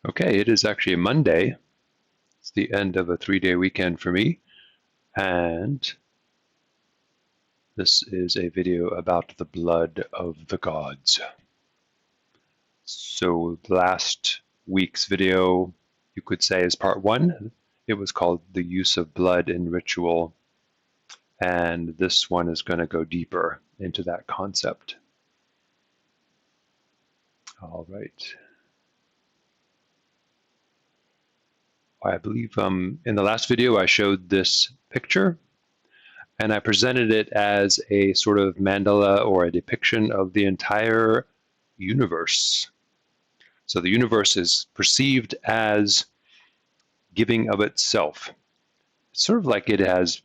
Okay, it is actually a Monday. It's the end of a 3-day weekend for me, and this is a video about the blood of the gods. So last week's video, you could say, is part one. It was called The Use of Blood in Ritual, and this one is going to go deeper into that concept. All right. I believe in the last video I showed this picture, and I presented it as a sort of mandala or a depiction of the entire universe. So the universe is perceived as giving of itself. It's sort of like it has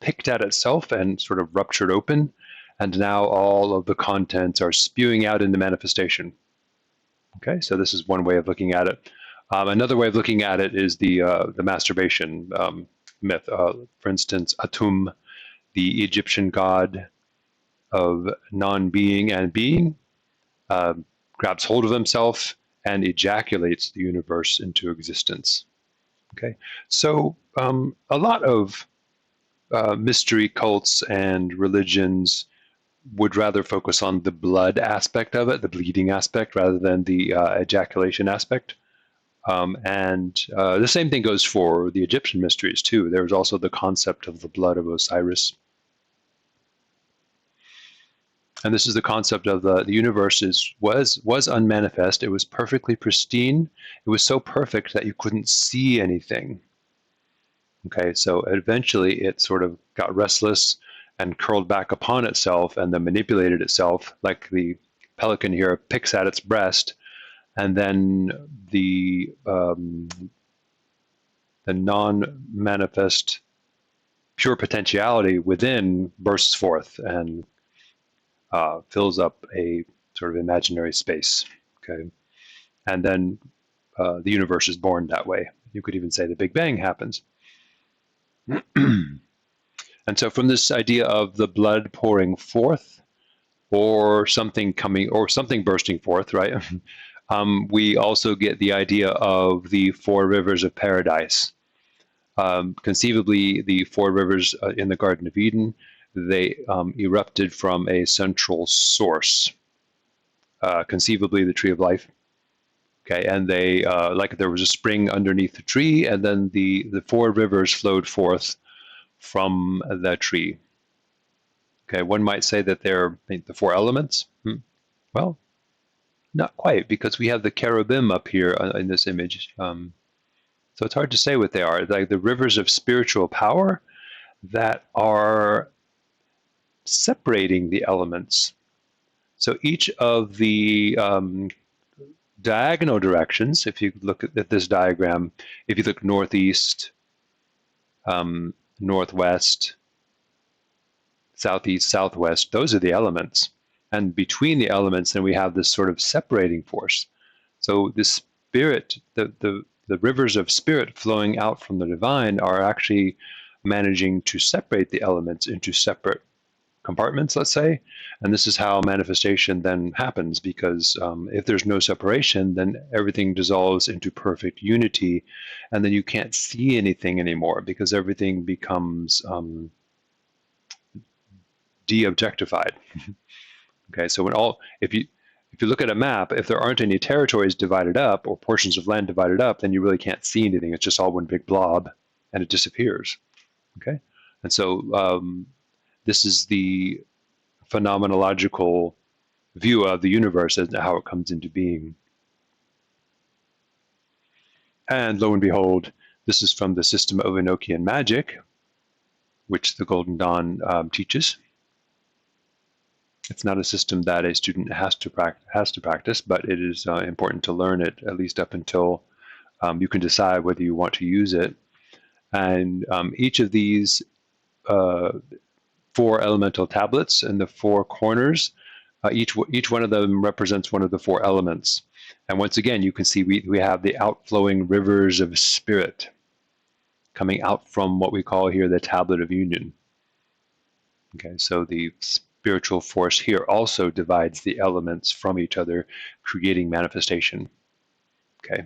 picked at itself and sort of ruptured open, and now all of the contents are spewing out into manifestation. Okay, so this is one way of looking at it. Another way of looking at it is the masturbation myth. For instance, Atum, the Egyptian god of non-being and being, grabs hold of himself and ejaculates the universe into existence. Okay, so a lot of mystery cults and religions would rather focus on the blood aspect of it, the bleeding aspect, rather than the ejaculation aspect. And the same thing goes for the Egyptian mysteries too. There's also the concept of the blood of Osiris. And this is the concept of the universe was unmanifest. It was perfectly pristine. It was so perfect that you couldn't see anything. Okay, so eventually it sort of got restless and curled back upon itself and then manipulated itself, like the pelican here picks at its breast, and then the non-manifest pure potentiality within bursts forth and fills up a sort of imaginary space. Okay, and then the universe is born that way. You could even say the Big Bang happens. And so from this idea of the blood pouring forth, or something coming, or something bursting forth, right? We also get the idea of the four rivers of paradise. Conceivably, the four rivers in the Garden of Eden, they erupted from a central source, conceivably the tree of life. Okay, and they, like there was a spring underneath the tree, and then the four rivers flowed forth from the tree. Okay, one might say that they're the four elements. Well, not quite, because we have the cherubim up here in this image. So it's hard to say what they are. Like the rivers of spiritual power that are separating the elements. So each of the diagonal directions, if you look at this diagram, if you look northeast, northwest, southeast, southwest, those are the elements. And between the elements, then we have this sort of separating force. So the spirit, the rivers of spirit flowing out from the divine are actually managing to separate the elements into separate compartments, let's say. And this is how manifestation then happens, because if there's no separation, then everything dissolves into perfect unity, and then you can't see anything anymore because everything becomes de-objectified. Okay, so if you look at a map, if there aren't any territories divided up or portions of land divided up, then you really can't see anything. It's just all one big blob, and it disappears. Okay, and so this is the phenomenological view of the universe as to how it comes into being. And lo and behold, this is from the system of Enochian magic, which the Golden Dawn teaches. It's not a system that a student has to practice, but it is important to learn it, at least up until you can decide whether you want to use it. And each of these four elemental tablets in the four corners, each one of them represents one of the four elements. And once again, you can see we have the outflowing rivers of spirit coming out from what we call here the tablet of union. Okay, so the spiritual force here also divides the elements from each other, creating manifestation. Okay,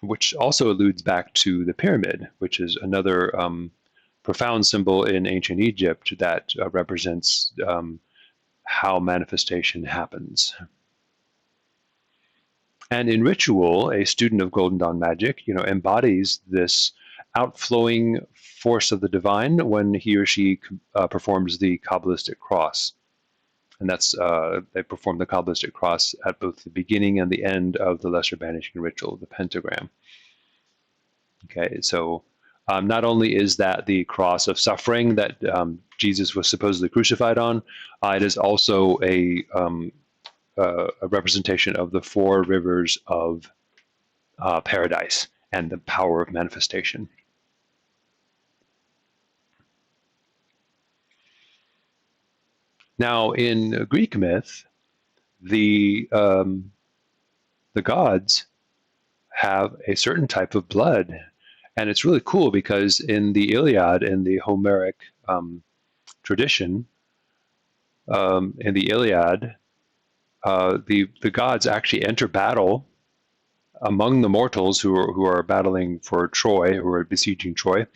which also alludes back to the pyramid, which is another profound symbol in ancient Egypt that represents how manifestation happens. And in ritual, a student of Golden Dawn magic, embodies this outflowing force of the divine when he or she performs the Kabbalistic cross. And that's they perform the Kabbalistic cross at both the beginning and the end of the lesser banishing ritual, the pentagram. Okay, so not only is that the cross of suffering that Jesus was supposedly crucified on, it is also a representation of the four rivers of paradise and the power of manifestation. Now, in Greek myth, the gods have a certain type of blood, and it's really cool because in the Iliad, in the Homeric tradition, in the Iliad, the gods actually enter battle among the mortals who are battling for Troy, who are besieging Troy,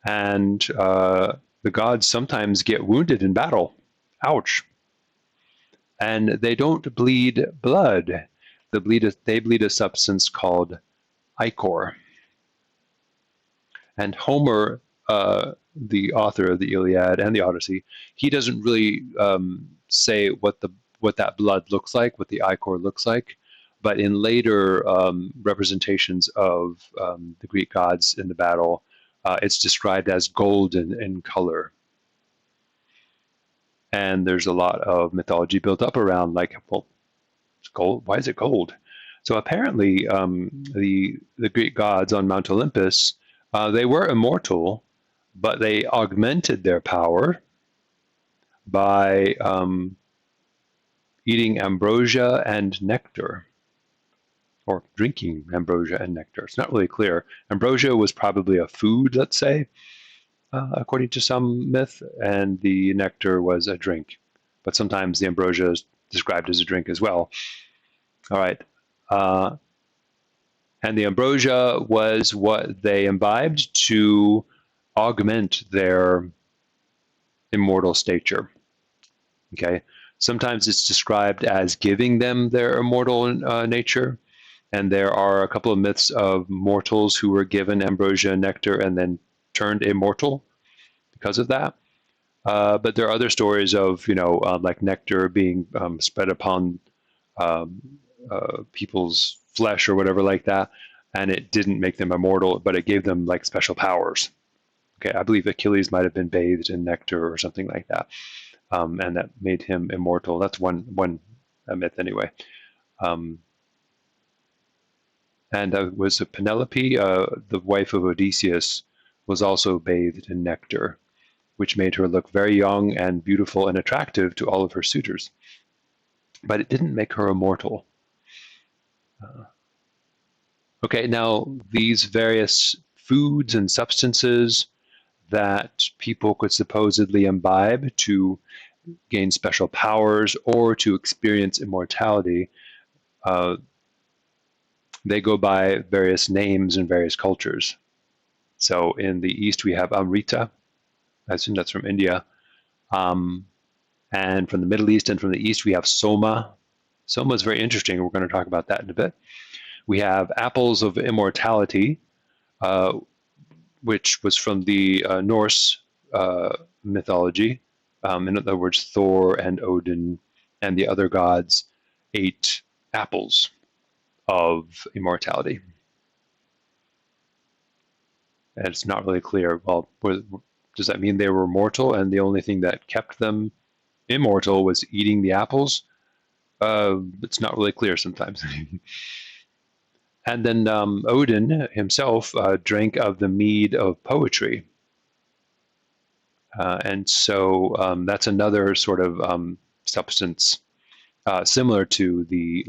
and the gods sometimes get wounded in battle. Ouch! And they don't bleed blood. They bleed a substance called ichor. And Homer, the author of the Iliad and the Odyssey, he doesn't really say what that blood looks like, what the ichor looks like. But in later representations of the Greek gods in the battle, it's described as golden in color. And there's a lot of mythology built up around, like, well, it's gold. Why is it gold? So apparently, the Greek gods on Mount Olympus, they were immortal, but they augmented their power by eating ambrosia and nectar, or drinking ambrosia and nectar. It's not really clear. Ambrosia was probably a food, let's say, according to some myth, and the nectar was a drink. But sometimes the ambrosia is described as a drink as well. All right. And the ambrosia was what they imbibed to augment their immortal stature. Okay. Sometimes it's described as giving them their immortal nature. And there are a couple of myths of mortals who were given ambrosia and nectar and then turned immortal because of that. But there are other stories of, like nectar being spread upon people's flesh or whatever like that, and it didn't make them immortal, but it gave them like special powers. Okay, I believe Achilles might have been bathed in nectar or something like that, and that made him immortal. That's one myth anyway. And was Penelope, the wife of Odysseus, was also bathed in nectar, which made her look very young and beautiful and attractive to all of her suitors. But it didn't make her immortal. Okay, now these various foods and substances that people could supposedly imbibe to gain special powers or to experience immortality, they go by various names in various cultures. So in the East, we have Amrita. I assume that's from India. And from the Middle East and from the East, we have Soma. Soma is very interesting. We're going to talk about that in a bit. We have apples of immortality, which was from the Norse mythology. In other words, Thor and Odin and the other gods ate apples of immortality. And it's not really clear, well, does that mean they were mortal and the only thing that kept them immortal was eating the apples? It's not really clear sometimes. And then Odin himself drank of the mead of poetry. And so that's another sort of substance similar to the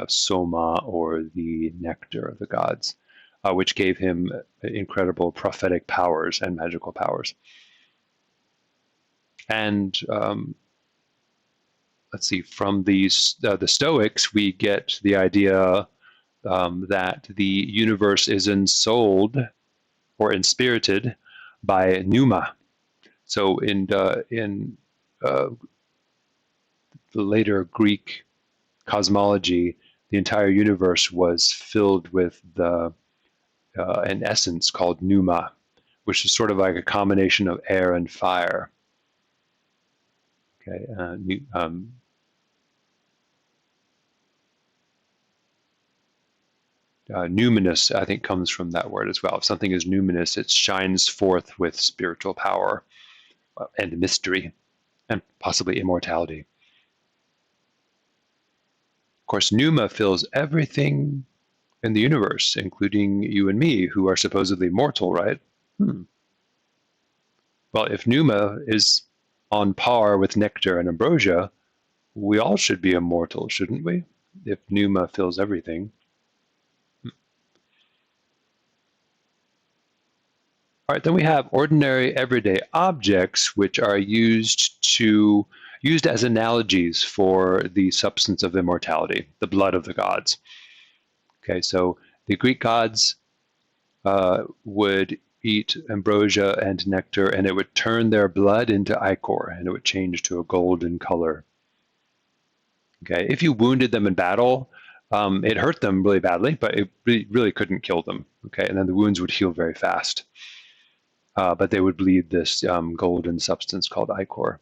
soma or the nectar of the gods, which gave him incredible prophetic powers and magical powers. And let's see, from the Stoics, we get the idea that the universe is ensouled or inspirited by pneuma. So in uh, the later Greek cosmology, the entire universe was filled with an essence called pneuma, which is sort of like a combination of air and fire. Okay, numinous, I think, comes from that word as well. If something is numinous, it shines forth with spiritual power and mystery and possibly immortality. Of course, pneuma fills everything in the universe, including you and me, who are supposedly mortal, right? Well, if pneuma is on par with nectar and ambrosia, we all should be immortal, shouldn't we? If pneuma fills everything. All right, then we have ordinary everyday objects, which are used as analogies for the substance of immortality, the blood of the gods. Okay, so the Greek gods would eat ambrosia and nectar, and it would turn their blood into ichor, and it would change to a golden color. Okay, if you wounded them in battle, it hurt them really badly, but it really couldn't kill them. Okay, and then the wounds would heal very fast. But they would bleed this golden substance called ichor.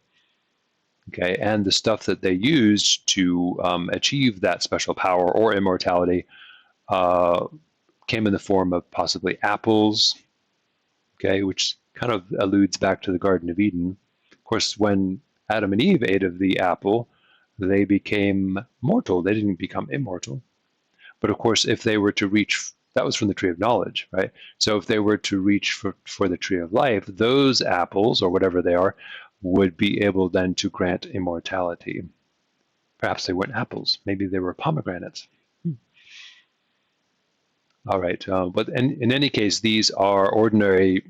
Okay, and the stuff that they used to achieve that special power or immortality came in the form of possibly apples. Okay, which kind of alludes back to the Garden of Eden. Of course, when Adam and Eve ate of the apple, they became mortal. They didn't become immortal. But of course, if they were to reach, that was from the tree of knowledge, right? So if they were to reach for the tree of life, those apples, or whatever they are, would be able then to grant immortality. Perhaps they weren't apples. Maybe they were pomegranates. All right. But in any case, these are ordinary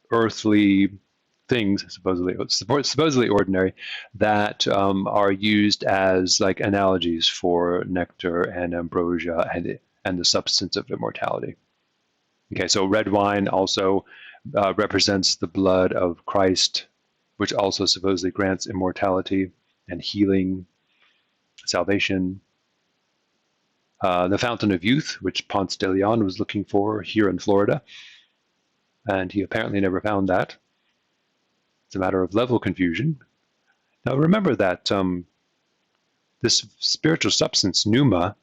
earthly things, supposedly ordinary, that are used as like analogies for nectar and ambrosia and the substance of immortality. Okay, so red wine also represents the blood of Christ, which also supposedly grants immortality and healing, salvation. The fountain of youth, which Ponce de Leon was looking for here in Florida, and he apparently never found that. It's a matter of level confusion. Now remember that this spiritual substance, pneuma,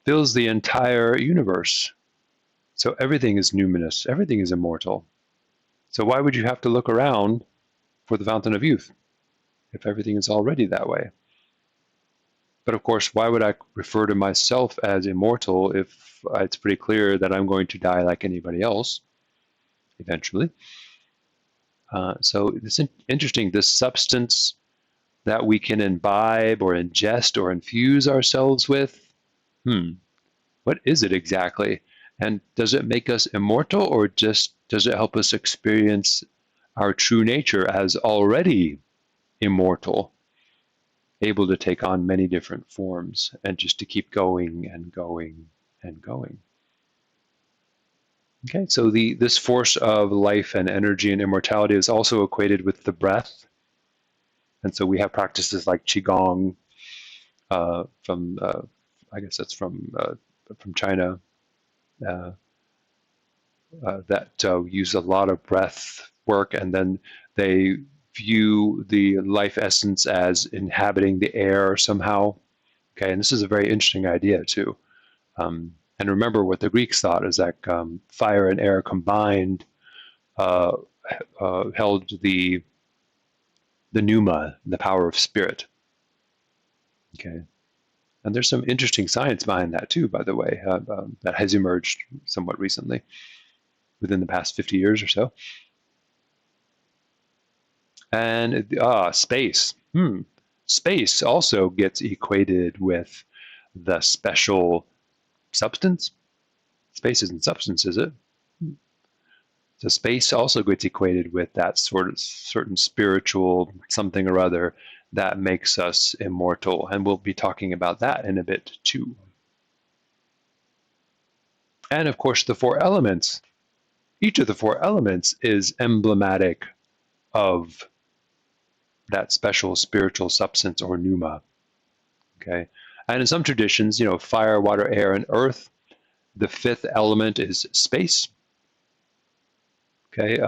fills the entire universe. So everything is numinous, everything is immortal. So why would you have to look around for the fountain of youth if everything is already that way? But of course, why would I refer to myself as immortal if it's pretty clear that I'm going to die like anybody else eventually? So it's interesting, this substance that we can imbibe or ingest or infuse ourselves with, what is it exactly? And does it make us immortal, or just does it help us experience our true nature as already immortal, able to take on many different forms and just to keep going and going and going? Okay, so this force of life and energy and immortality is also equated with the breath. And so we have practices like Qigong from, I guess that's from China, that use a lot of breath work, and then they view the life essence as inhabiting the air somehow. Okay, and this is a very interesting idea too. And remember what the Greeks thought is that fire and air combined held the pneuma, the power of spirit. Okay, and there's some interesting science behind that too, by the way, that has emerged somewhat recently, within the past 50 years or so. And space. Space also gets equated with the special substance. Space isn't substance, is it? So space also gets equated with that sort of certain spiritual something or other that makes us immortal. And we'll be talking about that in a bit too. And of course, the four elements, each of the four elements is emblematic of that special spiritual substance or pneuma. Okay. And in some traditions, fire, water, air, and earth, the fifth element is space. Okay.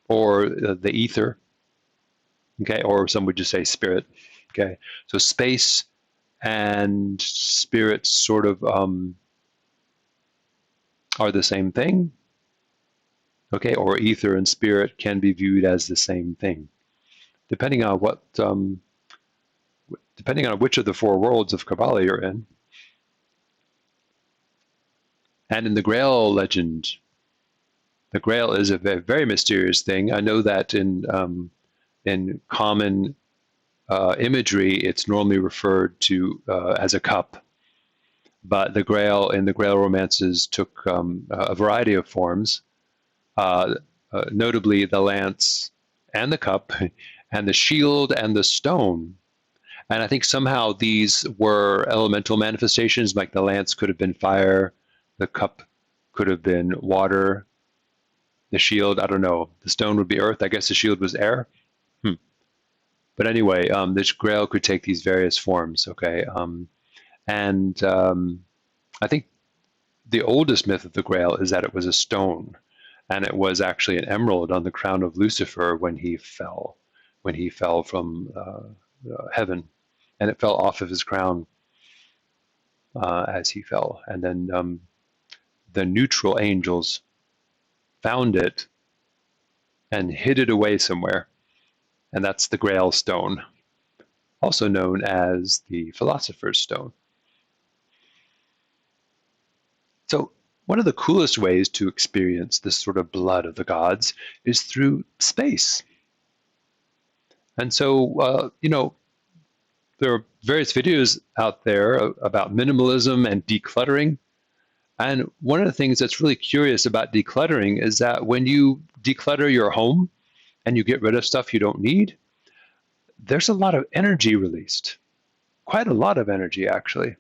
Or the ether. Okay. Or some would just say spirit. Okay. So space and spirit sort of are the same thing. Okay. Or ether and spirit can be viewed as the same thing, depending on depending on which of the four worlds of Kabbalah you're in. And in the Grail legend, the Grail is a very mysterious thing. I know that in common imagery, it's normally referred to as a cup, but the Grail in the Grail romances took a variety of forms, notably the lance and the cup, and the shield and the stone. And I think somehow these were elemental manifestations, like the lance could have been fire, the cup could have been water, the shield, I don't know, the stone would be earth. I guess the shield was air. But anyway, this grail could take these various forms, okay? And I think the oldest myth of the grail is that it was a stone, and it was actually an emerald on the crown of Lucifer when he fell from heaven, and it fell off of his crown as he fell. And then the neutral angels found it and hid it away somewhere, and that's the Grail stone, also known as the Philosopher's Stone. So one of the coolest ways to experience this sort of blood of the gods is through space. And so, there are various videos out there about minimalism and decluttering. And one of the things that's really curious about decluttering is that when you declutter your home and you get rid of stuff you don't need, there's a lot of energy released, quite a lot of energy, actually.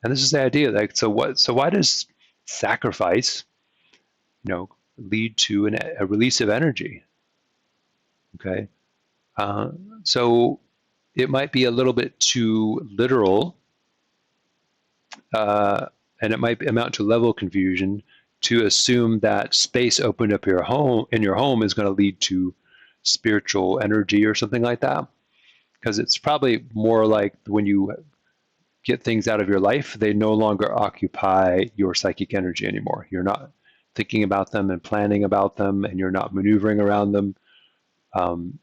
And this is the idea, like, so why does sacrifice, lead to a release of energy? Okay. So it might be a little bit too literal, and it might amount to level confusion to assume that space opened up your home is going to lead to spiritual energy or something like that. Because it's probably more like when you get things out of your life, they no longer occupy your psychic energy anymore. You're not thinking about them and planning about them, and you're not maneuvering around them.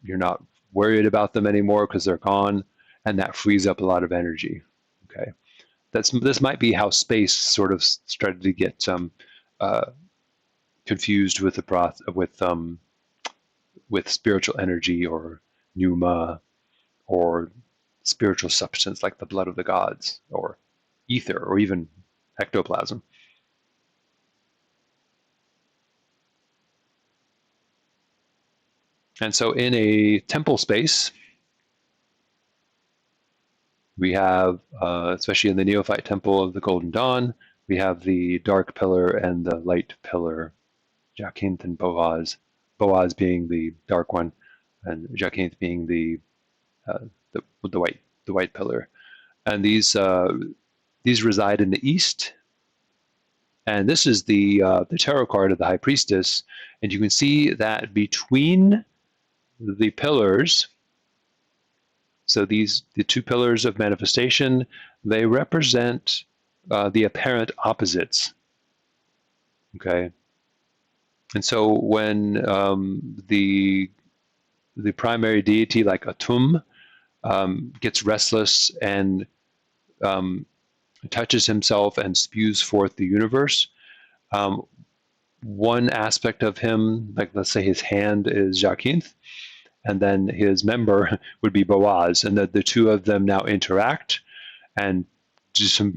You're not worried about them anymore because they're gone, and that frees up a lot of energy. Okay, this might be how space sort of started to get confused with with spiritual energy or pneuma or spiritual substance like the blood of the gods or ether or even ectoplasm. And so in a temple space, we have, especially in the Neophyte Temple of the Golden Dawn, we have the dark pillar and the light pillar, Jacinth and Boaz. Boaz being the dark one, and Jacinth being the white pillar. And these reside in the east. And this is the tarot card of the High Priestess, and you can see that between the pillars, so the two pillars of manifestation, they represent the apparent opposites. Okay, and so when the primary deity, like Atum, gets restless and touches himself and spews forth the universe, one aspect of him, like let's say his hand is Jacinth, and then his member would be Boaz, and the two of them now interact and do some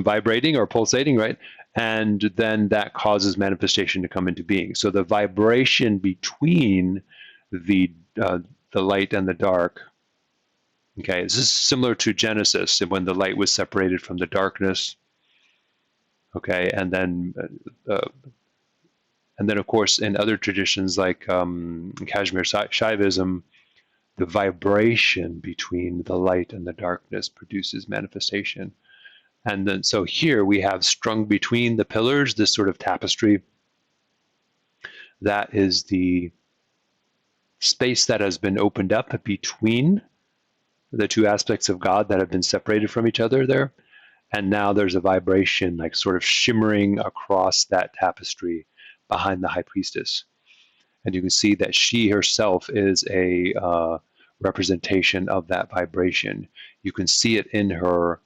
vibrating or pulsating, right? And then that causes manifestation to come into being. So the vibration between the light and the dark. Okay, this is similar to Genesis, when the light was separated from the darkness. Okay, and then of course in other traditions like Kashmir Shaivism, the vibration between the light and the darkness produces manifestation. And then so here we have strung between the pillars this sort of tapestry that is the space that has been opened up between the two aspects of God that have been separated from each other there. And now there's a vibration like sort of shimmering across that tapestry behind the high priestess. And you can see that she herself is a representation of that vibration. You can see it in her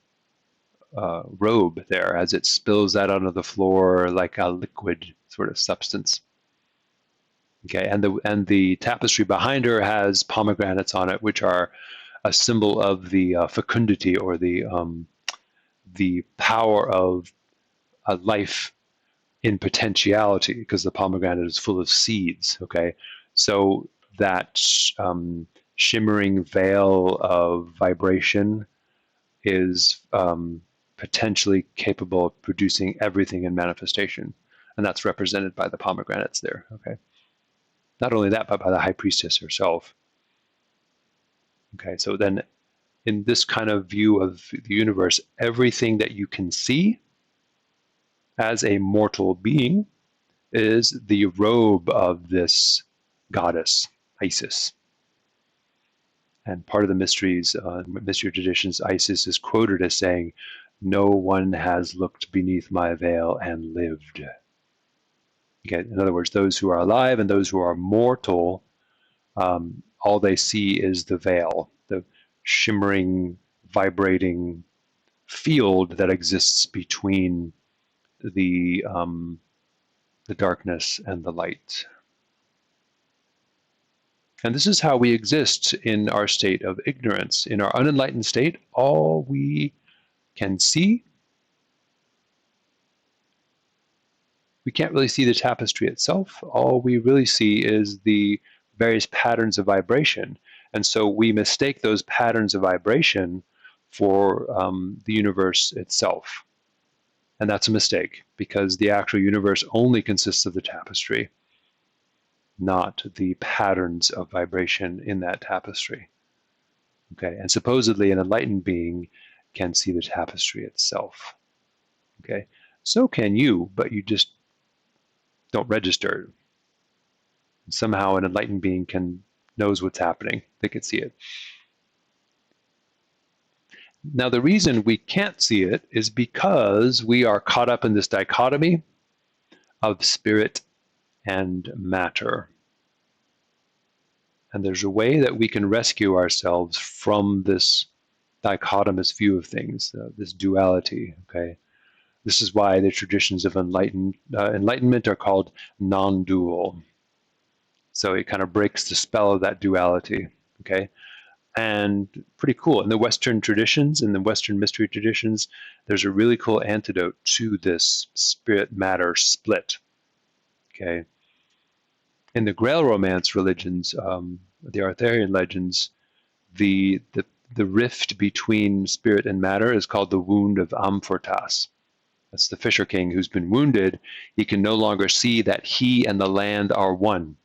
robe there as it spills out onto the floor like a liquid sort of substance. Okay, and the tapestry behind her has pomegranates on it, which are a symbol of the fecundity or the power of a life in potentiality, because the pomegranate is full of seeds. Okay, so that shimmering veil of vibration is potentially capable of producing everything in manifestation, and that's represented by the pomegranates there. Okay, not only that, but by the high priestess herself. Okay, so then in this kind of view of the universe, everything that you can see as a mortal being is the robe of this goddess, Isis. And part of the mysteries, mystery traditions, Isis is quoted as saying, "No one has looked beneath my veil and lived." Okay, in other words, those who are alive and those who are mortal, all they see is the veil, the shimmering, vibrating field that exists between the darkness and the light. And this is how we exist in our state of ignorance. In our unenlightened state, all we can see, we can't really see the tapestry itself. All we really see is the various patterns of vibration. And so we mistake those patterns of vibration for the universe itself. And that's a mistake, because the actual universe only consists of the tapestry, not the patterns of vibration in that tapestry. Okay, and supposedly an enlightened being can see the tapestry itself. Okay, so can you, but you just don't register. Somehow an enlightened being knows what's happening. They can see it. Now the reason we can't see it is because we are caught up in this dichotomy of spirit and matter. And there's a way that we can rescue ourselves from this dichotomous view of things, this duality. Okay, this is why the traditions of enlightenment are called non-dual. So it kind of breaks the spell of that duality. Okay, and pretty cool. In the Western traditions, in the Western mystery traditions, there's a really cool antidote to this spirit-matter split. Okay, in the Grail Romance religions, the Arthurian legends, the rift between spirit and matter is called the wound of Amfortas. That's the Fisher King who's been wounded. He can no longer see that he and the land are one.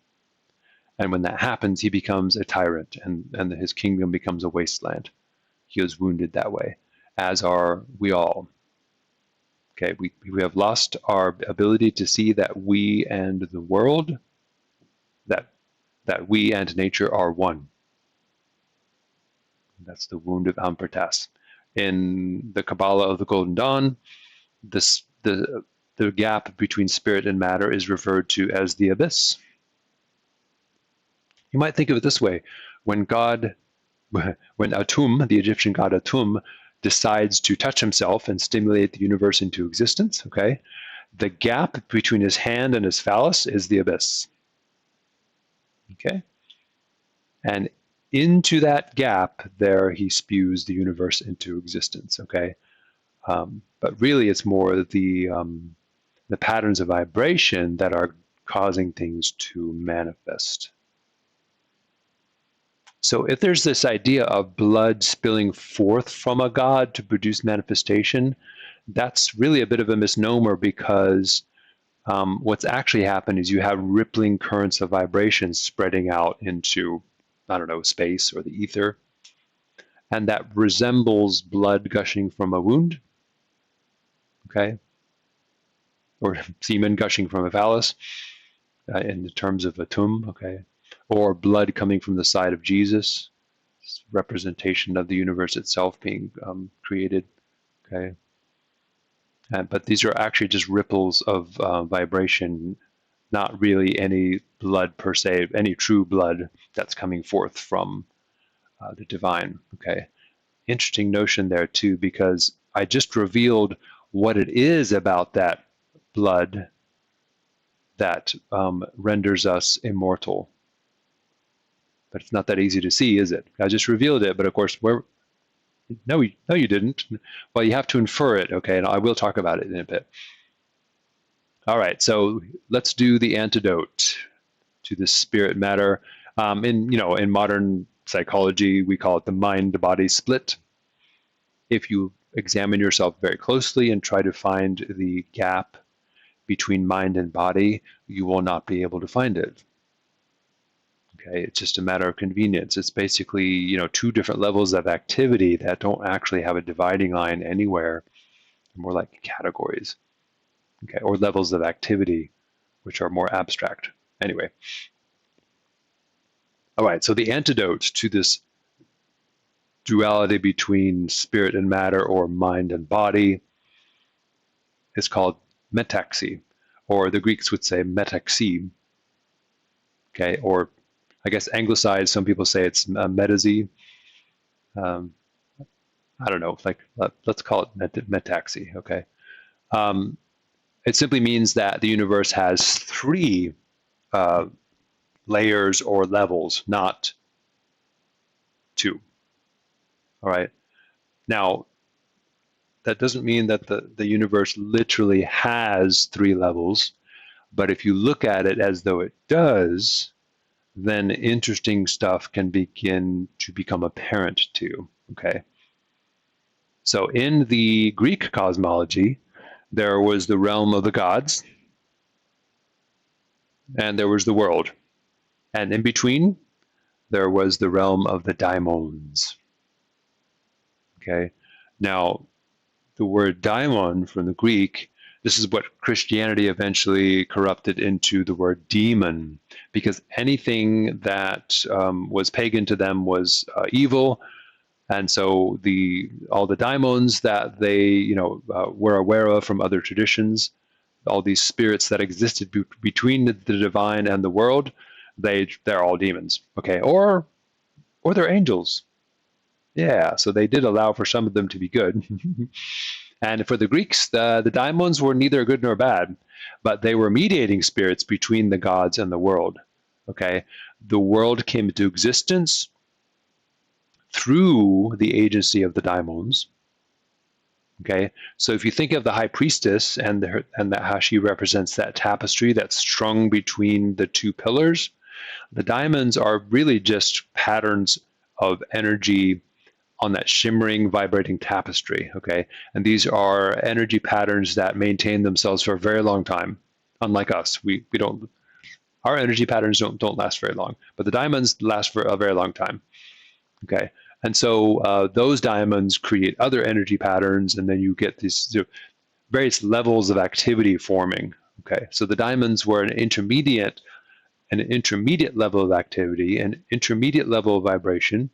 And when that happens, he becomes a tyrant, and his kingdom becomes a wasteland. He was wounded that way, as are we all. Okay, we have lost our ability to see that we and the world, that we and nature are one. That's the wound of Ampertas. In the Kabbalah of the Golden Dawn, the gap between spirit and matter is referred to as the abyss. You might think of it this way: when Atum, the Egyptian god Atum, decides to touch himself and stimulate the universe into existence, okay, the gap between his hand and his phallus is the abyss. Okay, and into that gap there he spews the universe into existence. Okay, but really it's more the patterns of vibration that are causing things to manifest. So if there's this idea of blood spilling forth from a god to produce manifestation, that's really a bit of a misnomer, because what's actually happened is you have rippling currents of vibration spreading out into, I don't know, space or the ether, and that resembles blood gushing from a wound, okay, or semen gushing from a phallus, in the terms of a tomb, okay, or blood coming from the side of Jesus, representation of the universe itself being created, okay. But these are actually just ripples of vibration, not really any blood per se, any true blood that's coming forth from the divine, okay. Interesting notion there too, because I just revealed what it is about that blood that renders us immortal. But it's not that easy to see, is it? I just revealed it, but of course, no, you didn't. Well, you have to infer it, okay, and I will talk about it in a bit. All right, so let's do the antidote to this spirit matter. In modern psychology, we call it the mind-body split. If you examine yourself very closely and try to find the gap between mind and body, you will not be able to find it. Okay, it's just a matter of convenience. It's basically, two different levels of activity that don't actually have a dividing line anywhere. They're more like categories, okay, or levels of activity, which are more abstract. Anyway, all right, so the antidote to this duality between spirit and matter, or mind and body, is called metaxy, or the Greeks would say metaxy, okay, or I guess anglicized, some people say it's metaxy. I don't know, like let's call it metaxy, okay. It simply means that the universe has three uh, layers or levels, not two. All right. Now, that doesn't mean that the universe literally has three levels, but if you look at it as though it does, then interesting stuff can begin to become apparent too, okay? So in the Greek cosmology, there was the realm of the gods, and there was the world. And in between, there was the realm of the daimons, okay? Now, the word daimon from the Greek, this is what Christianity eventually corrupted into the word demon, because anything that was pagan to them was evil. And so all the daimons that they were aware of from other traditions, all these spirits that existed between the divine and the world, they're all demons, okay, or they're angels. Yeah, so they did allow for some of them to be good. And for the Greeks, the daimons were neither good nor bad, but they were mediating spirits between the gods and the world. Okay, the world came into existence through the agency of the daimons. Okay, so if you think of the high priestess and how she represents that tapestry that's strung between the two pillars, the diamonds are really just patterns of energy on that shimmering, vibrating tapestry, okay? And these are energy patterns that maintain themselves for a very long time. Unlike us, we don't, our energy patterns don't last very long, but the diamonds last for a very long time, okay? And so those diamonds create other energy patterns, and then you get these various levels of activity forming, okay? So the diamonds were an intermediate level of activity, an intermediate level of vibration,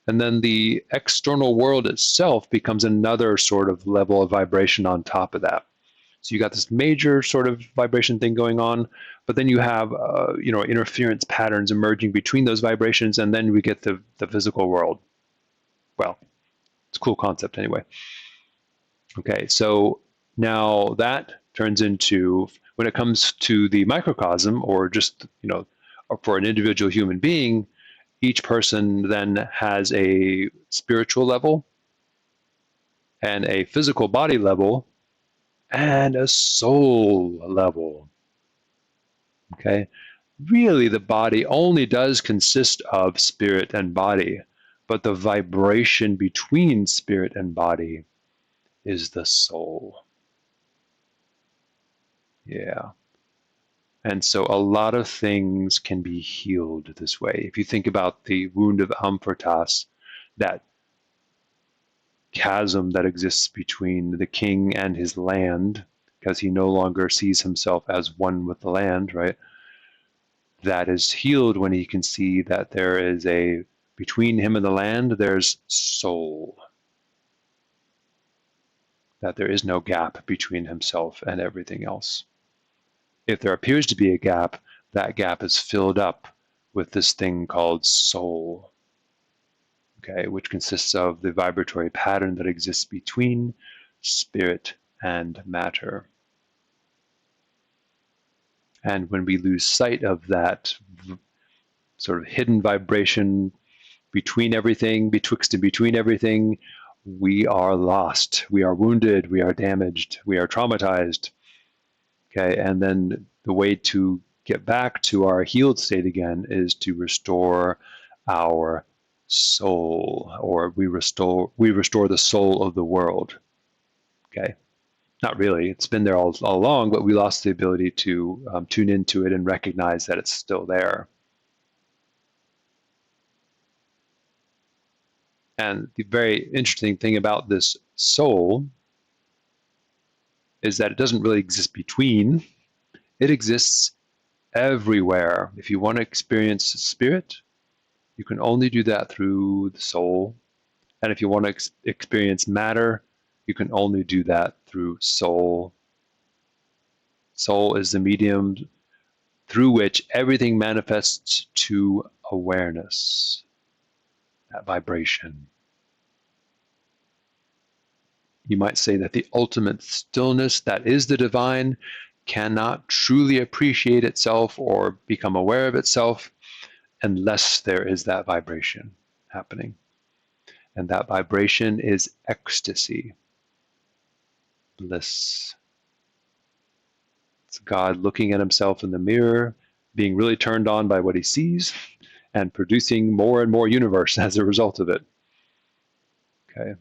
and then the external world itself becomes another sort of level of vibration on top of that. So you got this major sort of vibration thing going on, but then you have interference patterns emerging between those vibrations, and then we get the physical world. Well, it's a cool concept anyway. Okay, so now that turns into, when it comes to the microcosm, or just or for an individual human being, each person then has a spiritual level and a physical body level and a soul level. Okay? Really, the body only does consist of spirit and body, but the vibration between spirit and body is the soul. Yeah. And so a lot of things can be healed this way. If you think about the wound of Amfortas, that chasm that exists between the king and his land, because he no longer sees himself as one with the land, right? That is healed when he can see that there is between him and the land, there's soul. That there is no gap between himself and everything else. If there appears to be a gap, that gap is filled up with this thing called soul, okay, which consists of the vibratory pattern that exists between spirit and matter. And when we lose sight of that sort of hidden vibration between everything, betwixt and between everything, we are lost, we are wounded, we are damaged, we are traumatized. Okay, and then the way to get back to our healed state again is to restore our soul, or we restore the soul of the world. Okay, not really, it's been there all along, but we lost the ability to tune into it and recognize that it's still there. And the very interesting thing about this soul is that it doesn't really exist between, it exists everywhere. If you want to experience spirit, you can only do that through the soul. And if you want to experience matter, you can only do that through soul. Soul is the medium through which everything manifests to awareness, that vibration. You might say that the ultimate stillness that is the divine cannot truly appreciate itself or become aware of itself unless there is that vibration happening. And that vibration is ecstasy, bliss. It's God looking at himself in the mirror, being really turned on by what he sees, and producing more and more universe as a result of it. Okay.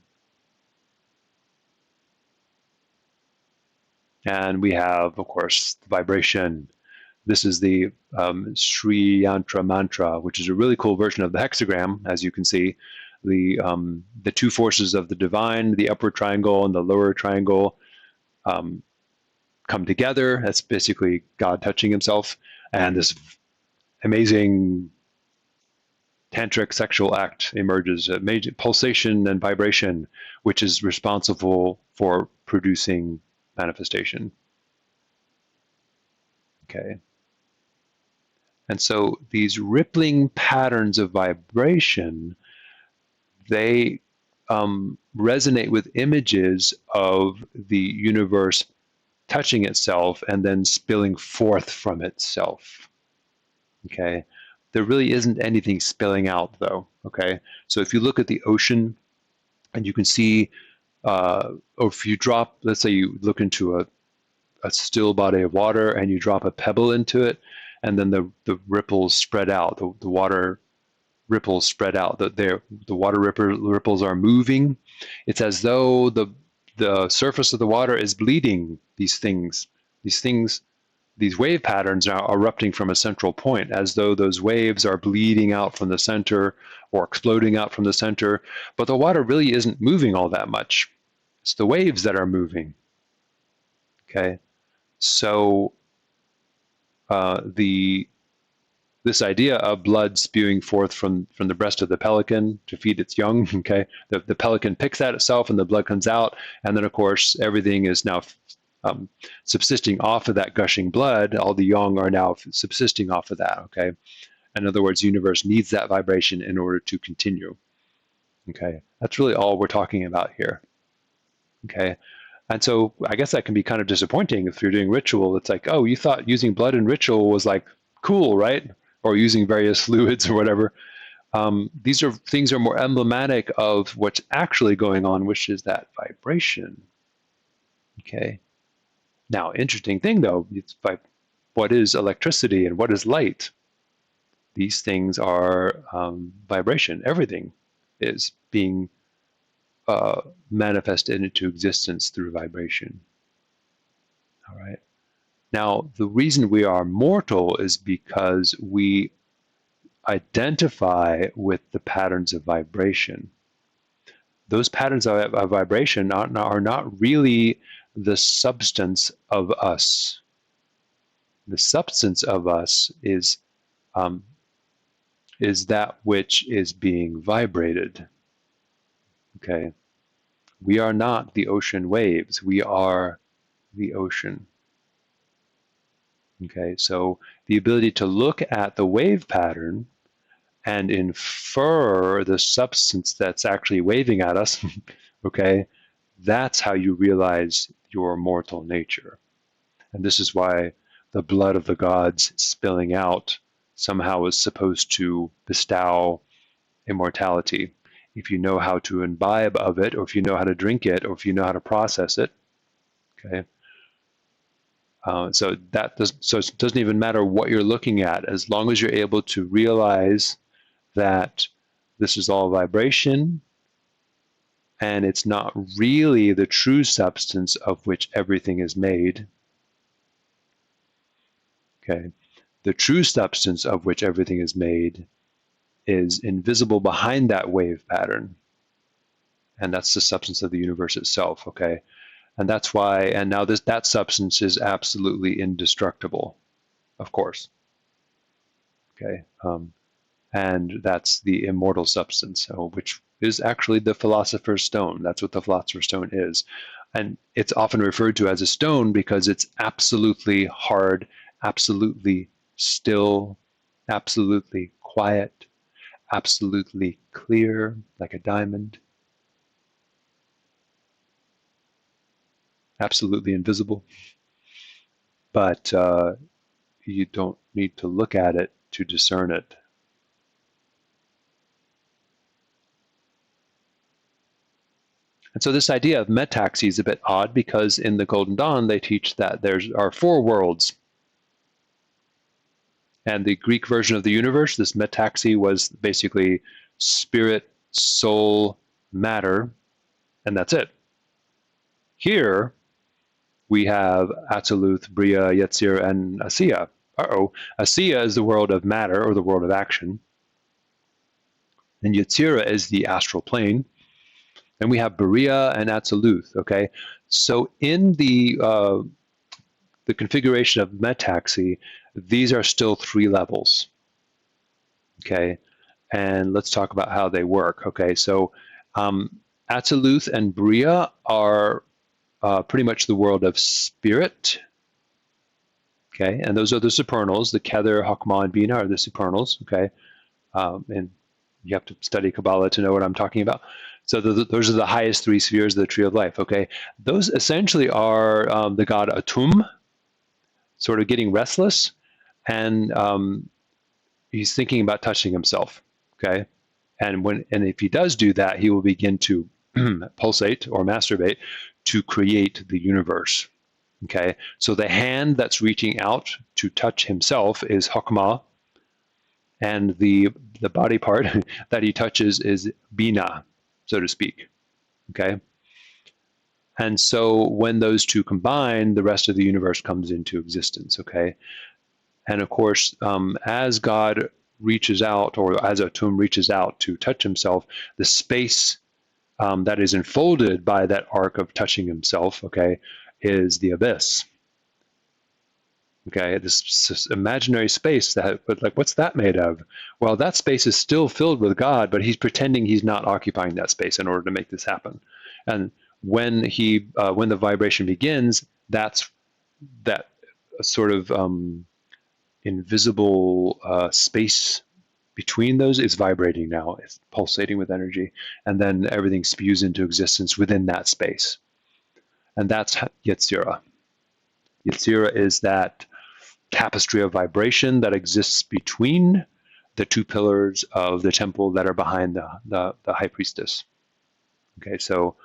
And we have, of course, the vibration. This is the Sri Yantra mantra, which is a really cool version of the hexagram, as you can see. The two forces of the divine, the upper triangle and the lower triangle, come together. That's basically God touching himself. And this amazing tantric sexual act emerges, a major pulsation and vibration, which is responsible for producing manifestation. Okay. And so these rippling patterns of vibration, they resonate with images of the universe touching itself and then spilling forth from itself. Okay. There really isn't anything spilling out, though. Okay. So if you look at the ocean and you can see, or if you drop, let's say you look into a still body of water and you drop a pebble into it, and then the ripples spread out, the water ripples spread out, the water ripples are moving. It's as though the surface of the water is bleeding these things. These wave patterns are erupting from a central point, as though those waves are bleeding out from the center or exploding out from the center. But the water really isn't moving all that much. It's the waves that are moving. Okay, so this idea of blood spewing forth from the breast of the pelican to feed its young, okay, the pelican picks at itself and the blood comes out, and then of course everything is now subsisting off of that gushing blood. All the young are now subsisting off of that. Okay, in other words, the universe needs that vibration in order to continue. Okay, that's really all we're talking about here. Okay, and so I guess that can be kind of disappointing if you're doing ritual. It's like, oh, you thought using blood in ritual was like cool, right? Or using various fluids or whatever. These are things are more emblematic of what's actually going on, which is that vibration. Okay. Now, interesting thing though, it's like, what is electricity and what is light? These things are vibration. Everything is being manifested into existence through vibration. All right. Now, the reason we are mortal is because we identify with the patterns of vibration. Those patterns of vibration are not really the substance of us. The substance of us is that which is being vibrated. Okay, we are not the ocean waves. We are the ocean. Okay, so the ability to look at the wave pattern and infer the substance that's actually waving at us, okay, that's how you realize your mortal nature. And this is why the blood of the gods spilling out somehow is supposed to bestow immortality. If you know how to imbibe of it, or if you know how to drink it, or if you know how to process it, okay. So it doesn't even matter what you're looking at, as long as you're able to realize that this is all vibration, and it's not really the true substance of which everything is made. Okay, the true substance of which everything is made is invisible behind that wave pattern, and that's the substance of the universe itself. Okay, and that's why. And now that substance is absolutely indestructible, of course. Okay, and that's the immortal substance, which is actually the philosopher's stone. That's what the philosopher's stone is. And it's often referred to as a stone because it's absolutely hard, absolutely still, absolutely quiet, absolutely clear, like a diamond, absolutely invisible. But you don't need to look at it to discern it. And so this idea of metaxy is a bit odd because in the Golden Dawn they teach that there are 4 worlds. And the Greek version of the universe, this metaxy, was basically spirit, soul, matter, and that's it. Here we have Atziluth, Bria, Yetzir, and Asiya. Asiya is the world of matter, or the world of action. And Yetzira is the astral plane. And we have Berea and Atziluth, okay? So in the configuration of metaxy, these are still 3 levels, okay? And let's talk about how they work, okay? So Atziluth and Berea are pretty much the world of spirit, okay? And those are the supernals. The Kether, Hakma, and Bina are the supernals, okay? And you have to study Kabbalah to know what I'm talking about. So those are the highest 3 spheres of the tree of life, okay? Those essentially are the god Atum, sort of getting restless, and he's thinking about touching himself, okay? And if he does do that, he will begin to pulsate or masturbate to create the universe, okay? So the hand that's reaching out to touch himself is Hakma, and the body part that he touches is Bina, so to speak, okay? And so when those 2 combine, the rest of the universe comes into existence, okay? And of course, as God reaches out, or as Atum reaches out to touch himself, the space that is enfolded by that arc of touching himself, okay, is the abyss. Okay, this imaginary space but like, what's that made of? Well, that space is still filled with God, but he's pretending he's not occupying that space in order to make this happen. And when the vibration begins, that's that sort of invisible space between those is vibrating now. It's pulsating with energy, and then everything spews into existence within that space. And that's Yetzira. Yetzira is that tapestry of vibration that exists between the 2 pillars of the temple that are behind the high priestess. Okay, so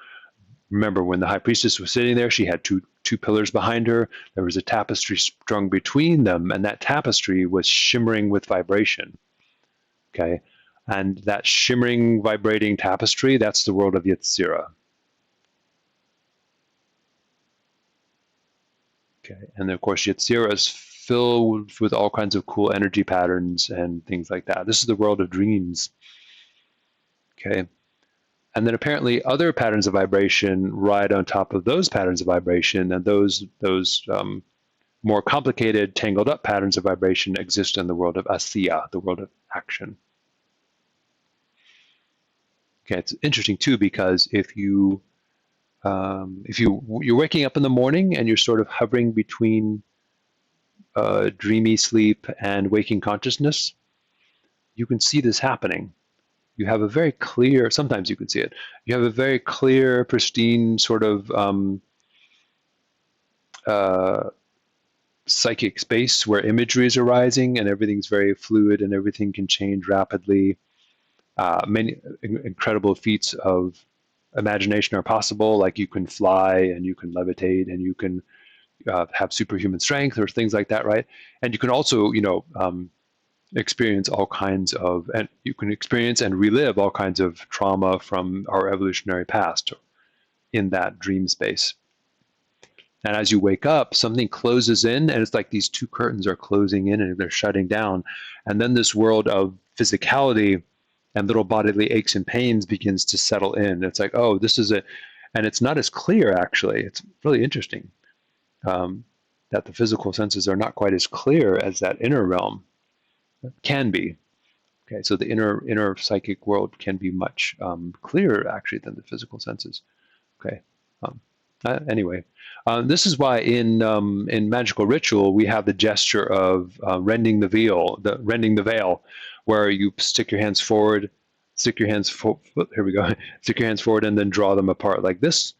remember when the high priestess was sitting there, she had two pillars behind her. There was a tapestry strung between them, and that tapestry was shimmering with vibration. Okay, And that shimmering, vibrating tapestry, that's the world of Yetzirah. Okay, and then of course Yetzirah is filled with all kinds of cool energy patterns and things like that. This is the world of dreams. Okay, and then apparently other patterns of vibration ride on top of those patterns of vibration, and those more complicated, tangled up patterns of vibration exist in the world of Asiya, the world of action. Okay, it's interesting too because if you're waking up in the morning and you're sort of hovering between dreamy sleep and waking consciousness, you can see this happening. You have a very clear, sometimes you can see it, you have a very clear, pristine sort of uh, psychic space where imagery is arising and everything's very fluid and everything can change rapidly. Many incredible feats of imagination are possible, like you can fly and you can levitate and you can have superhuman strength or things like that, right? And you can also, experience all kinds of, and you can experience and relive all kinds of trauma from our evolutionary past in that dream space. And as you wake up, something closes in, and it's like these two curtains are closing in and they're shutting down. And then this world of physicality and little bodily aches and pains begins to settle in. It's like, oh, this is it. And it's not as clear, actually. It's really interesting that the physical senses are not quite as clear as that inner realm can be. Okay, so the inner psychic world can be much clearer, actually, than the physical senses. Okay. Um, anyway, this is why in magical ritual we have the gesture of rending the veil, where you stick your hands forward, here we go, stick your hands forward, and then draw them apart like this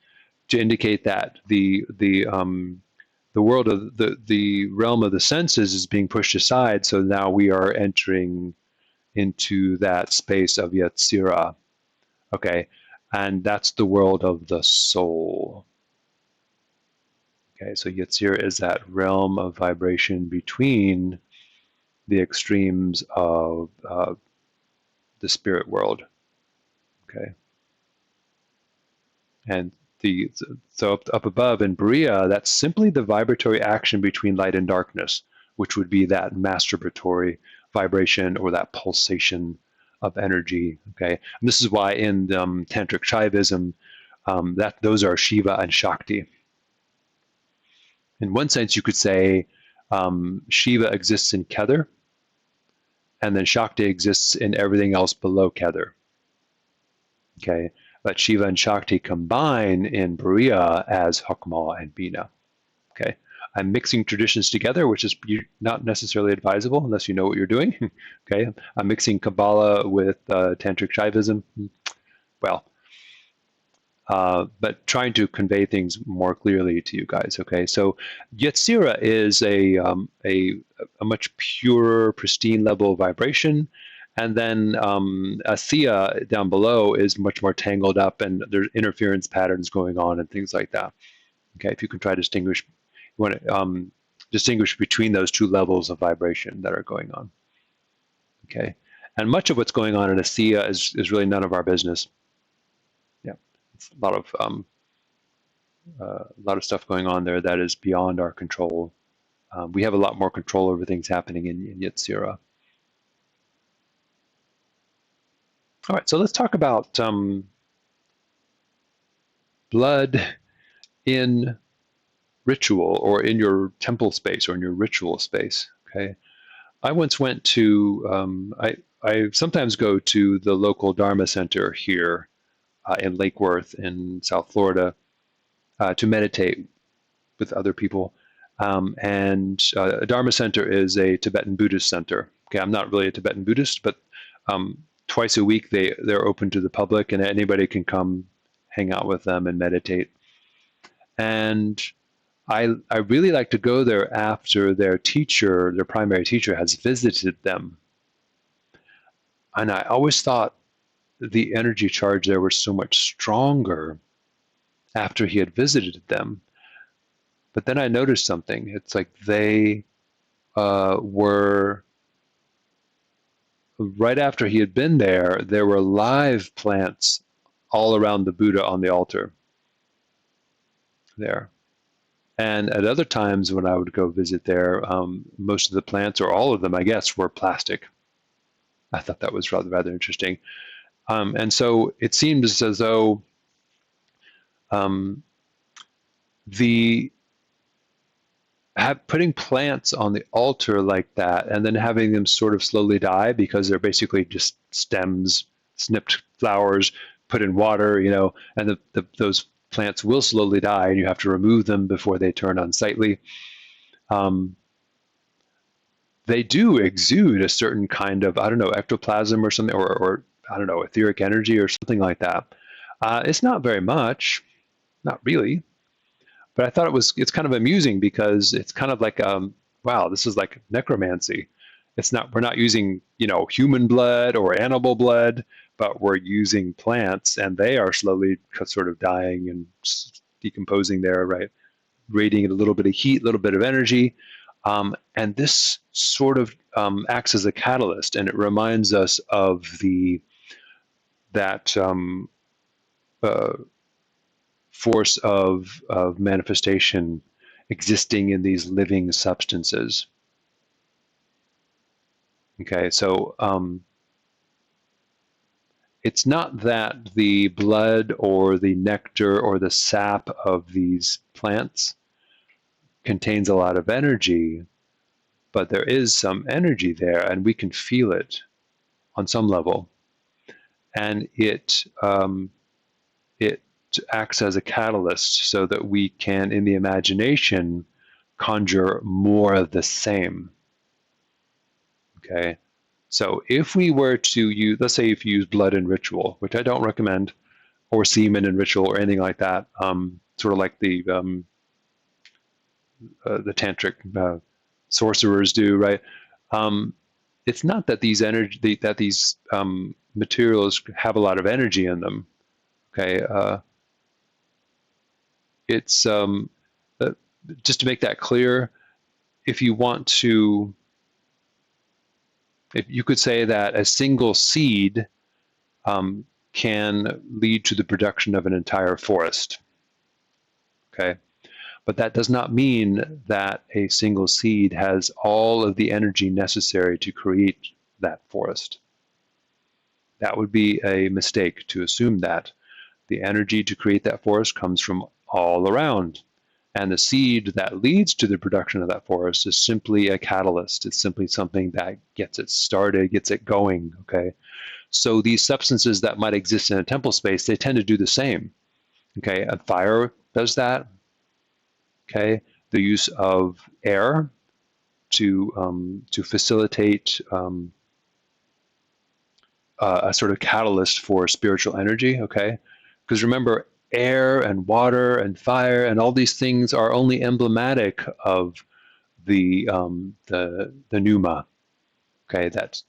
to indicate that the world of the realm of the senses is being pushed aside. So now we are entering into that space of Yetzirah. Okay, and that's the world of the soul. Okay, so Yetzirah is that realm of vibration between the extremes of the spirit world. Okay, and so up above in Bria, that's simply the vibratory action between light and darkness, which would be that masturbatory vibration or that pulsation of energy. Okay, and this is why in Tantric Shaivism, that those are Shiva and Shakti. In one sense, you could say Shiva exists in Kether, and then Shakti exists in everything else below Kether. Okay, but Shiva and Shakti combine in Buriya as Hokmah and Bina. Okay, I'm mixing traditions together, which is not necessarily advisable unless you know what you're doing. Okay, I'm mixing Kabbalah with Tantric Shaivism. Well, but trying to convey things more clearly to you guys. Okay, so Yetzirah is a much purer, pristine level of vibration, and then Asiya down below is much more tangled up, and there's interference patterns going on and things like that. Okay, if you can try to distinguish, you want to distinguish between those two levels of vibration that are going on. Okay, and much of what's going on in Asiya is really none of our business. Yeah, it's a lot of stuff going on there that is beyond our control. We have a lot more control over things happening in Yetzirah. All right, so let's talk about blood in ritual or in your temple space or in your ritual space. Okay, I once went to, I sometimes go to the local Dharma center here in Lake Worth in South Florida to meditate with other people. And a Dharma center is a Tibetan Buddhist center. Okay, I'm not really a Tibetan Buddhist, but twice a week they're open to the public and anybody can come hang out with them and meditate. And I really like to go there after their primary teacher, has visited them. And I always thought the energy charge there was so much stronger after he had visited them. But then I noticed something. It's like they were right after he had been there were live plants all around the Buddha on the altar there. And at other times when I would go visit there, most of the plants, or all of them, I guess, were plastic. I thought that was rather interesting. And so it seems as though um, the putting plants on the altar like that and then having them sort of slowly die because they're basically just stems, snipped flowers, put in water, and those plants will slowly die and you have to remove them before they turn unsightly. Um, they do exude a certain kind of, I don't know, ectoplasm or something, or I don't know, etheric energy or something like that. It's not very much, not really. But I thought it's kind of amusing because it's kind of like, wow, this is like necromancy. We're not using, human blood or animal blood, but we're using plants and they are slowly sort of dying and decomposing there, right? Radiating a little bit of heat, a little bit of energy. And this sort of acts as a catalyst, and it reminds us of that uh, force of manifestation existing in these living substances. Okay, so it's not that the blood or the nectar or the sap of these plants contains a lot of energy, but there is some energy there and we can feel it on some level. And it acts as a catalyst so that we can, in the imagination, conjure more of the same. Okay, so if we were to use, let's say if you use blood in ritual, which I don't recommend, or semen in ritual or anything like that, sort of like the tantric sorcerers do, right? It's not that these materials have a lot of energy in them. Okay, it's just to make that clear. If you want to, if you could say that a single seed can lead to the production of an entire forest. Okay, but that does not mean that a single seed has all of the energy necessary to create that forest. That would be a mistake to assume that. The energy to create that forest comes from all around. And the seed that leads to the production of that forest is simply a catalyst. It's simply something that gets it started, gets it going, okay? So these substances that might exist in a temple space, they tend to do the same, okay? And fire does that, okay? The use of air to facilitate a sort of catalyst for spiritual energy, okay? Because remember, air and water and fire and all these things are only emblematic of the pneuma, okay? That's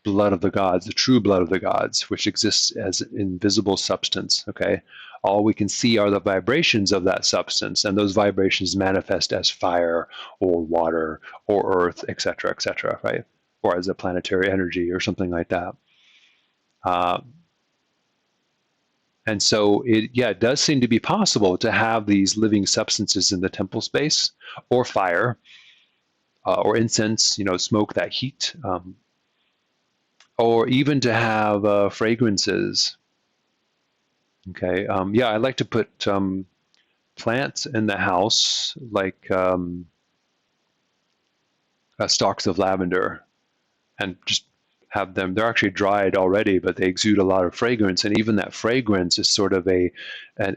blood of the gods, the true blood of the gods, which exists as invisible substance, okay? All we can see are the vibrations of that substance, and those vibrations manifest as fire or water or earth, etc., right? Or as a planetary energy or something like that. And so it does seem to be possible to have these living substances in the temple space, or fire, or incense, smoke, that heat, or even to have fragrances. Okay, I like to put plants in the house, like stalks of lavender, and just have them. They're actually dried already, but they exude a lot of fragrance, and even that fragrance is sort of an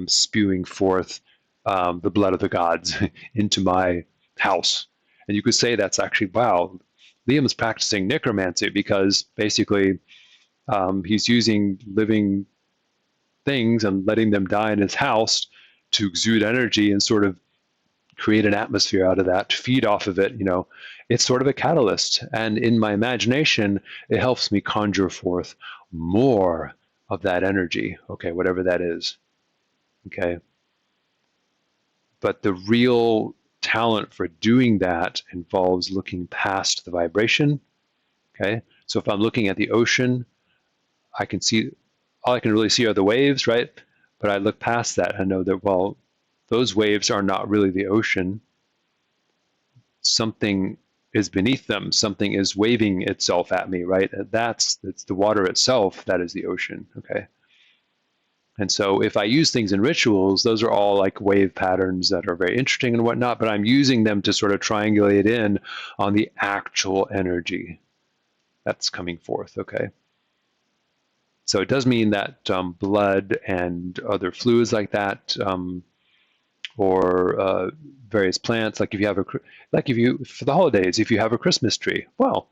spewing forth the blood of the gods into my house. And you could say that's actually, wow, Liam is practicing necromancy, because basically he's using living things and letting them die in his house to exude energy and sort of create an atmosphere out of that, to feed off of it. It's sort of a catalyst. And in my imagination, it helps me conjure forth more of that energy, okay, whatever that is, okay? But the real talent for doing that involves looking past the vibration, okay? So if I'm looking at the ocean, I can see, all I can really see are the waves, right? But I look past that and know that, well, those waves are not really the ocean. Something is beneath them. Something is waving itself at me, right? It's the water itself that is the ocean, okay? And so if I use things in rituals, those are all like wave patterns that are very interesting and whatnot, but I'm using them to sort of triangulate in on the actual energy that's coming forth, okay? So it does mean that blood and other fluids like that, or various plants, like if you have for the holidays, if you have a Christmas tree, well,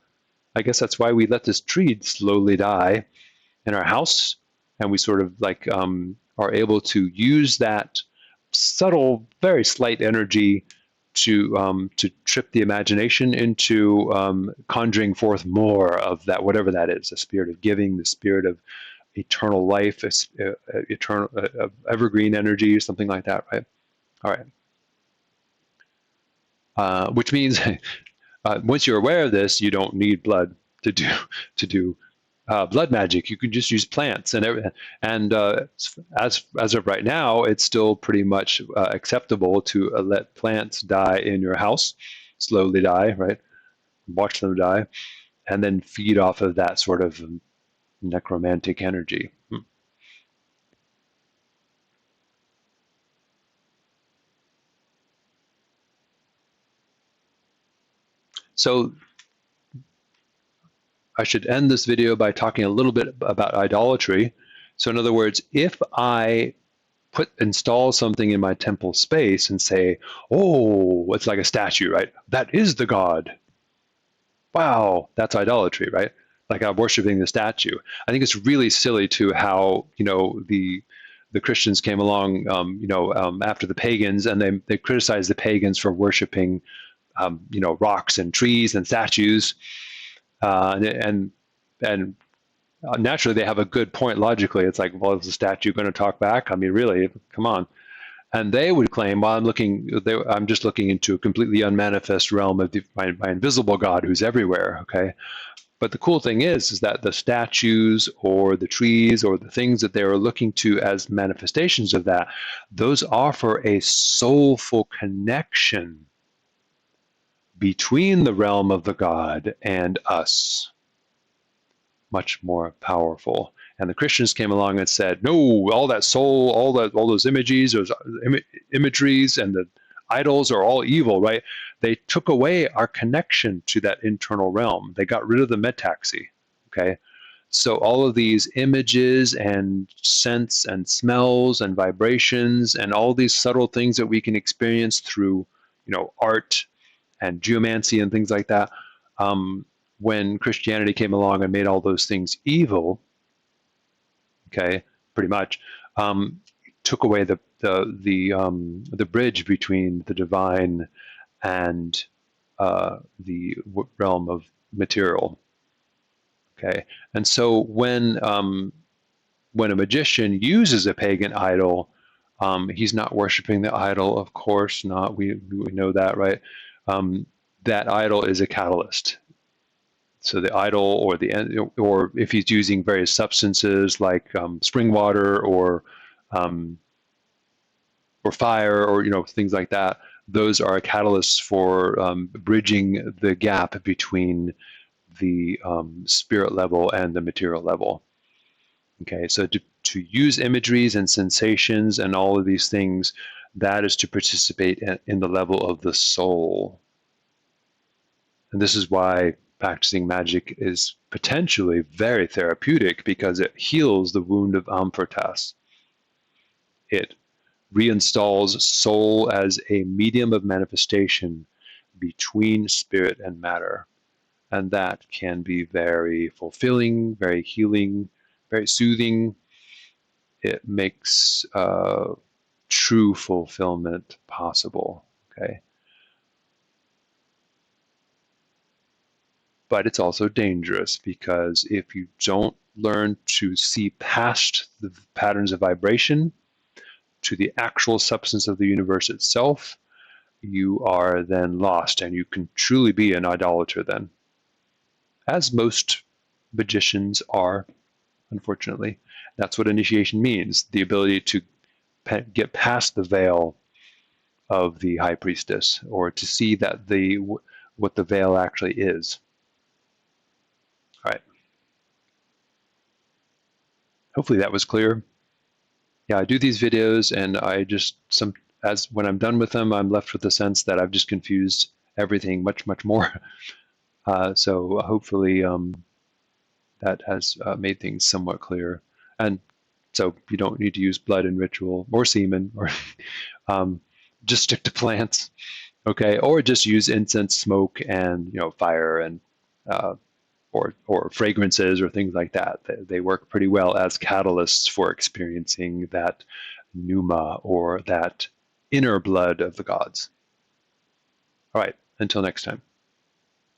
I guess that's why we let this tree slowly die in our house, and we sort of like are able to use that subtle, very slight energy to trip the imagination into conjuring forth more of that, whatever that is, the spirit of giving, the spirit of eternal life, eternal evergreen energy, or something like that, right? All right. Which means once you're aware of this, you don't need blood to do blood magic. You can just use plants and everything. And as of right now, it's still pretty much acceptable to let plants die in your house, slowly die, right? Watch them die, and then feed off of that sort of necromantic energy. So I should end this video by talking a little bit about idolatry. So in other words, if I install something in my temple space and say, oh, it's like a statue, right? That is the god. Wow, that's idolatry, right? Like I'm worshiping the statue. I think it's really silly to how, the Christians came along, after the pagans, and they criticized the pagans for worshiping, rocks and trees and statues, and naturally they have a good point logically. It's like, well, is the statue going to talk back? I mean, really, come on. And they would claim, well, I'm just looking into a completely unmanifest realm of my invisible God who's everywhere. Okay, but the cool thing is that the statues or the trees or the things that they are looking to as manifestations of that, those offer a soulful connection between the realm of the God and us, much more powerful. And the Christians came along and said, no, all that soul, all those images, those imageries, and the idols are all evil, right? They took away our connection to that internal realm. They got rid of the metaxy, okay? So all of these images and scents and smells and vibrations and all these subtle things that we can experience through, art and geomancy and things like that, when Christianity came along and made all those things evil, okay, pretty much, took away the bridge between the divine and the realm of material. Okay, and so when a magician uses a pagan idol, he's not worshiping the idol, of course not. We know that, right? That idol is a catalyst. So the idol, or if he's using various substances like spring water um, or fire, or things like that, those are catalysts for bridging the gap between the spirit level and the material level. Okay, so to use imageries and sensations and all of these things, that is to participate in the level of the soul. And this is why practicing magic is potentially very therapeutic, because it heals the wound of Amfortas. It reinstalls soul as a medium of manifestation between spirit and matter. And that can be very fulfilling, very healing, very soothing. It makes true fulfillment possible. Okay. But it's also dangerous, because if you don't learn to see past the patterns of vibration to the actual substance of the universe itself, you are then lost, and you can truly be an idolater then. As most magicians are, unfortunately. That's what initiation means, the ability to get past the veil of the high priestess, or to see that what the veil actually is. All right. Hopefully that was clear. Yeah, I do these videos, and I just when I'm done with them, I'm left with the sense that I've just confused everything much more. So hopefully that has made things somewhat clear. And so you don't need to use blood and ritual or semen, or just stick to plants, okay? Or just use incense, smoke, and fire, and uh, or fragrances or things like that. They work pretty well as catalysts for experiencing that pneuma, or that inner blood of the gods. All right, until next time.